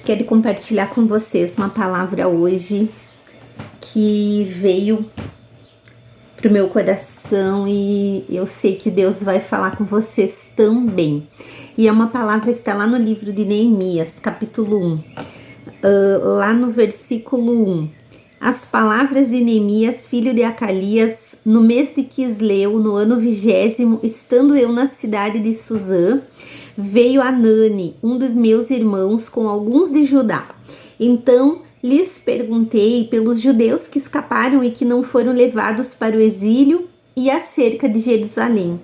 Quero compartilhar com vocês uma palavra hoje que veio para o meu coração e eu sei que Deus vai falar com vocês também. E é uma palavra que está lá no livro de Neemias, capítulo 1, lá no versículo 1. As palavras de Neemias, filho de Acalias, no mês de Quisleu, no ano 20º, estando eu na cidade de Suzã, veio Anani, um dos meus irmãos, com alguns de Judá. Então lhes perguntei pelos judeus que escaparam e que não foram levados para o exílio e acerca de Jerusalém.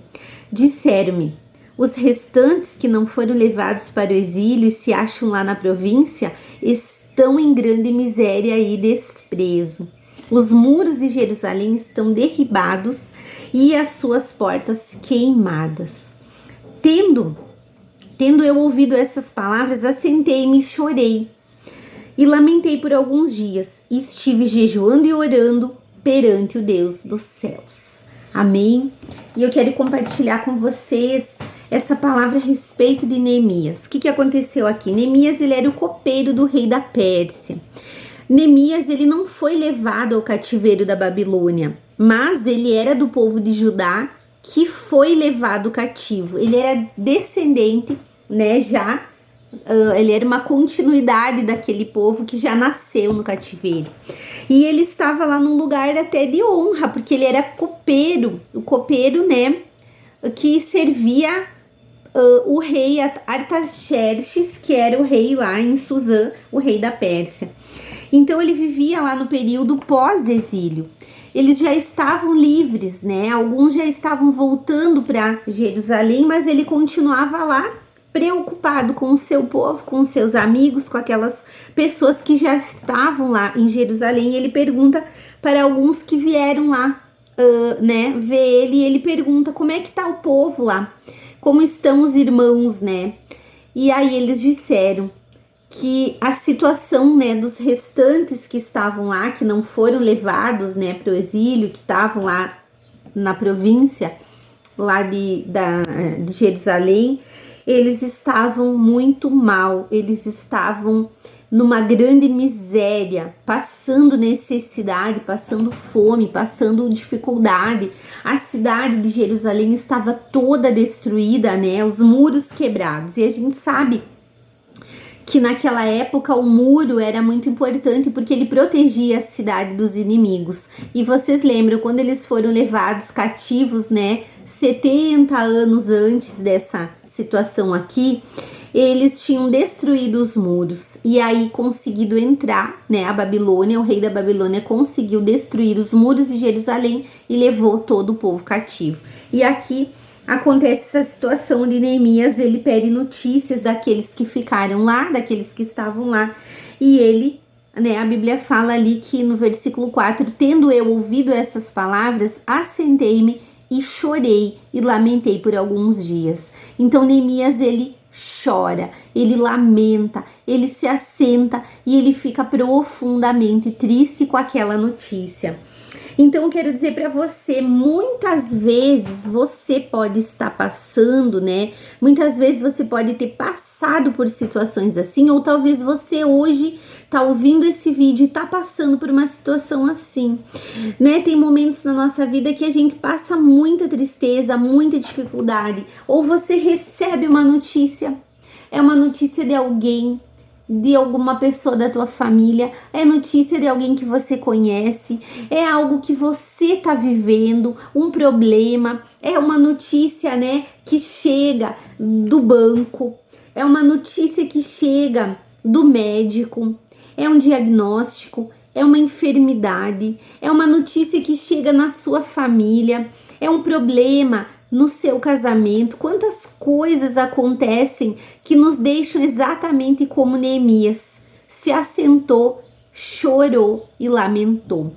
Disseram-me: os restantes que não foram levados para o exílio e se acham lá na província estão em grande miséria e desprezo. Os muros de Jerusalém estão derribados e as suas portas queimadas. Tendo eu ouvido essas palavras, assentei-me e chorei. E lamentei por alguns dias, e estive jejuando e orando perante o Deus dos céus. Amém? E eu quero compartilhar com vocês essa palavra a respeito de Neemias. O que aconteceu aqui? Neemias, ele era o copeiro do rei da Pérsia. Neemias, ele não foi levado ao cativeiro da Babilônia, mas ele era do povo de Judá que foi levado cativo. Ele era descendente, né, ele era uma continuidade daquele povo que já nasceu no cativeiro. E ele estava lá num lugar até de honra, porque ele era copeiro, o copeiro, né, que servia o rei Artaxerxes, que era o rei lá em Suzã, o rei da Pérsia. Então ele vivia lá no período pós-exílio. Eles já estavam livres, né? Alguns já estavam voltando para Jerusalém, mas ele continuava lá, preocupado com o seu povo, com os seus amigos, com aquelas pessoas que já estavam lá em Jerusalém. Ele pergunta para alguns que vieram lá, ver ele, e ele pergunta como é que tá o povo lá, como estão os irmãos, né? E aí eles disseram que a situação, né, dos restantes que estavam lá, que não foram levados, né, para o exílio, que estavam lá na província lá de Jerusalém, eles estavam muito mal, eles estavam numa grande miséria, passando necessidade, passando fome, passando dificuldade. A cidade de Jerusalém estava toda destruída, né? Os muros quebrados. E a gente sabe que naquela época o muro era muito importante porque ele protegia a cidade dos inimigos. E vocês lembram quando eles foram levados cativos, né? 70 anos antes dessa situação aqui, eles tinham destruído os muros e aí conseguido entrar, né? A Babilônia, o rei da Babilônia conseguiu destruir os muros de Jerusalém e levou todo o povo cativo. E aqui acontece essa situação de Neemias, ele pede notícias daqueles que ficaram lá, daqueles que estavam lá, e ele, né, a Bíblia fala ali que no versículo 4, tendo eu ouvido essas palavras, assentei-me e chorei e lamentei por alguns dias. Então Neemias, ele chora, ele lamenta, ele se assenta e ele fica profundamente triste com aquela notícia. Então eu quero dizer para você, muitas vezes você pode estar passando, né? Muitas vezes você pode ter passado por situações assim, ou talvez você hoje tá ouvindo esse vídeo e tá passando por uma situação assim, né? Tem momentos na nossa vida que a gente passa muita tristeza, muita dificuldade, ou você recebe uma notícia, é uma notícia de alguém, de alguma pessoa da tua família, é notícia de alguém que você conhece, é algo que você tá vivendo, um problema, é uma notícia, né, que chega do banco, é uma notícia que chega do médico, é um diagnóstico, é uma enfermidade, é uma notícia que chega na sua família, é um problema no seu casamento. Quantas coisas acontecem que nos deixam exatamente como Neemias, se assentou, chorou e lamentou.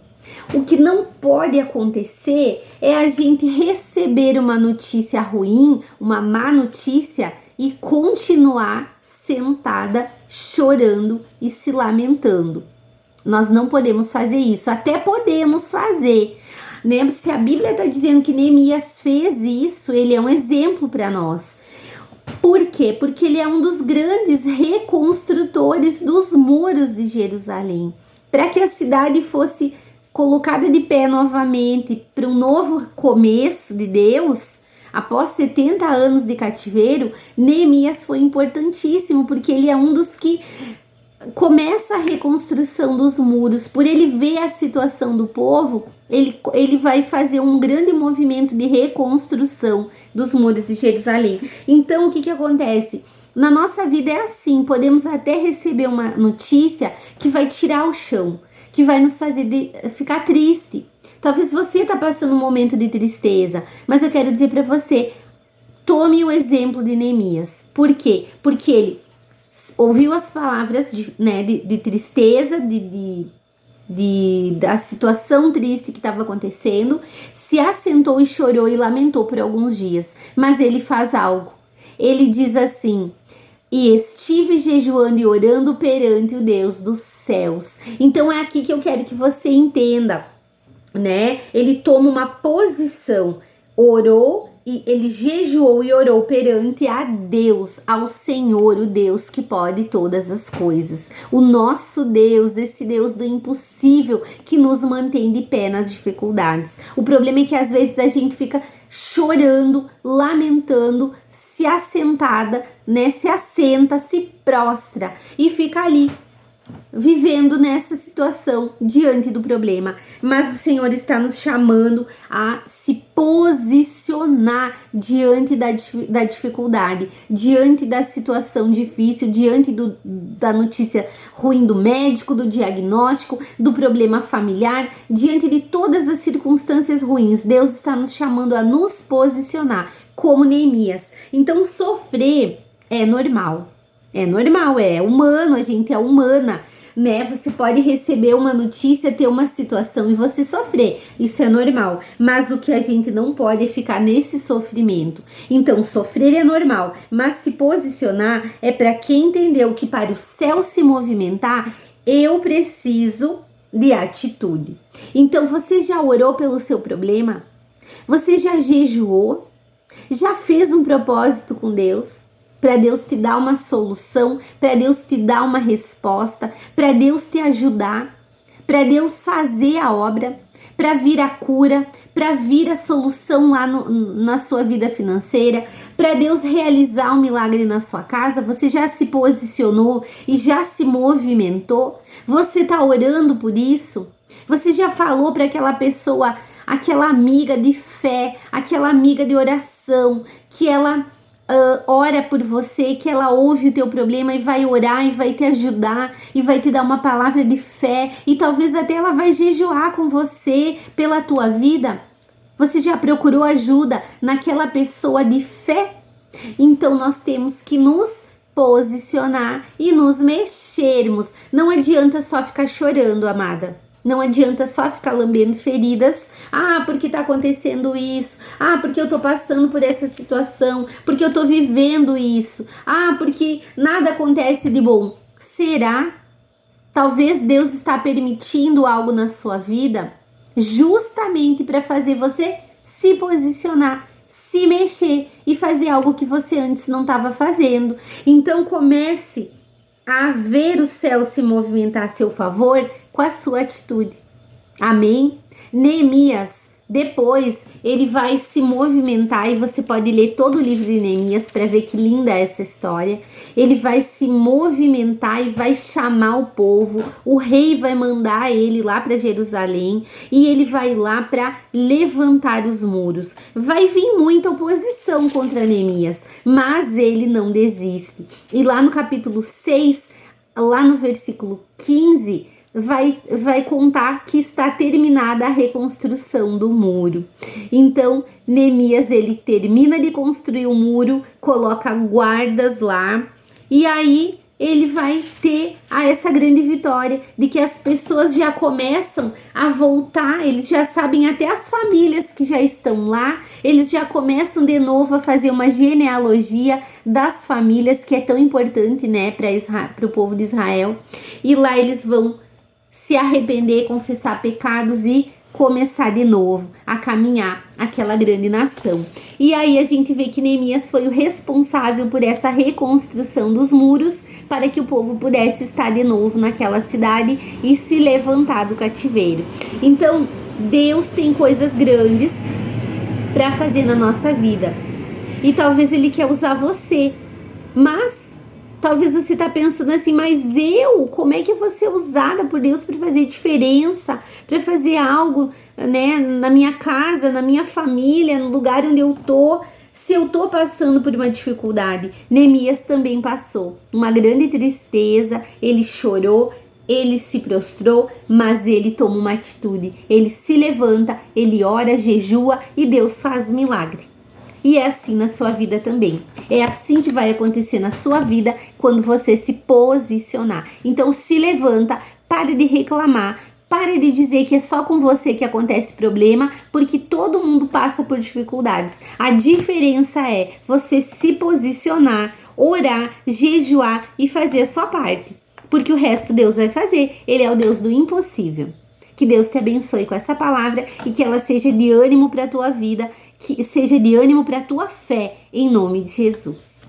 O que não pode acontecer é a gente receber uma notícia ruim, uma má notícia e continuar sentada, chorando e se lamentando. Nós não podemos fazer isso, até podemos fazer, né? Se a Bíblia está dizendo que Neemias fez isso, ele é um exemplo para nós. Por quê? Porque ele é um dos grandes reconstrutores dos muros de Jerusalém. Para que a cidade fosse colocada de pé novamente para um novo começo de Deus, após 70 anos de cativeiro, Neemias foi importantíssimo, porque ele é um dos que começa a reconstrução dos muros. Por ele ver a situação do povo, ele vai fazer um grande movimento de reconstrução dos muros de Jerusalém. Então, o que acontece? Na nossa vida é assim, podemos até receber uma notícia que vai tirar o chão, que vai nos fazer ficar triste. Talvez você está passando um momento de tristeza, mas eu quero dizer para você, tome o exemplo de Neemias. Por quê? Porque ele ouviu as palavras de tristeza, da situação triste que estava acontecendo, se assentou e chorou e lamentou por alguns dias. Mas ele faz algo. Ele diz assim: e estive jejuando e orando perante o Deus dos céus. Então é aqui que eu quero que você entenda, né? Ele toma uma posição, orou, e ele jejuou e orou perante a Deus, ao Senhor, o Deus que pode todas as coisas. O nosso Deus, esse Deus do impossível que nos mantém de pé nas dificuldades. O problema é que às vezes a gente fica chorando, lamentando, se assentada, né? Se assenta, se prostra e fica ali, vivendo nessa situação diante do problema. Mas o Senhor está nos chamando a se posicionar diante da dificuldade, diante da situação difícil, diante da notícia ruim do médico, do diagnóstico, do problema familiar, diante de todas as circunstâncias ruins. Deus está nos chamando a nos posicionar como Neemias. Então, sofrer é normal. É normal, é humano, a gente é humana, né? Você pode receber uma notícia, ter uma situação e você sofrer, isso é normal. Mas o que a gente não pode é ficar nesse sofrimento. Então, sofrer é normal, mas se posicionar é para quem entendeu que para o céu se movimentar, eu preciso de atitude. Então, você já orou pelo seu problema? Você já jejuou? Já fez um propósito com Deus? Para Deus te dar uma solução, para Deus te dar uma resposta, para Deus te ajudar, para Deus fazer a obra, para vir a cura, para vir a solução lá na sua vida financeira, para Deus realizar um milagre na sua casa. Você já se posicionou e já se movimentou? Você está orando por isso? Você já falou para aquela pessoa, aquela amiga de fé, aquela amiga de oração, que ela ora por você, que ela ouve o teu problema e vai orar e vai te ajudar e vai te dar uma palavra de fé e talvez até ela vai jejuar com você pela tua vida? Você já procurou ajuda naquela pessoa de fé? Então nós temos que nos posicionar e nos mexermos. Não adianta só ficar chorando, amada. Não adianta só ficar lambendo feridas. Ah, porque tá acontecendo isso. Ah, porque eu tô passando por essa situação. Porque eu tô vivendo isso. Ah, porque nada acontece de bom. Será? Talvez Deus está permitindo algo na sua vida justamente para fazer você se posicionar, se mexer e fazer algo que você antes não estava fazendo. Então comece a ver o céu se movimentar a seu favor com a sua atitude. Amém? Neemias, depois ele vai se movimentar e você pode ler todo o livro de Neemias para ver que linda é essa história. Ele vai se movimentar e vai chamar o povo. O rei vai mandar ele lá para Jerusalém e ele vai lá para levantar os muros. Vai vir muita oposição contra Neemias, mas ele não desiste. E lá no capítulo 6, lá no versículo 15, vai contar que está terminada a reconstrução do muro. Então, Neemias, ele termina de construir o muro, coloca guardas lá, e aí ele vai ter essa grande vitória de que as pessoas já começam a voltar, eles já sabem, até as famílias que já estão lá, eles já começam de novo a fazer uma genealogia das famílias, que é tão importante, né, para o povo de Israel. E lá eles vão se arrepender, confessar pecados e começar de novo a caminhar aquela grande nação. E aí a gente vê que Neemias foi o responsável por essa reconstrução dos muros para que o povo pudesse estar de novo naquela cidade e se levantar do cativeiro. Então, Deus tem coisas grandes para fazer na nossa vida. E talvez Ele quer usar você. Mas talvez você está pensando assim, mas como é que eu vou ser usada por Deus para fazer diferença, para fazer algo, né, na minha casa, na minha família, no lugar onde eu tô, se eu tô passando por uma dificuldade? Neemias também passou uma grande tristeza, ele chorou, ele se prostrou, mas ele toma uma atitude, ele se levanta, ele ora, jejua e Deus faz um milagre. E é assim na sua vida também. É assim que vai acontecer na sua vida quando você se posicionar. Então se levanta, pare de reclamar, pare de dizer que é só com você que acontece problema, porque todo mundo passa por dificuldades. A diferença é você se posicionar, orar, jejuar e fazer a sua parte. Porque o resto Deus vai fazer. Ele é o Deus do impossível. Que Deus te abençoe com essa palavra e que ela seja de ânimo para a tua vida, que seja de ânimo para a tua fé, em nome de Jesus.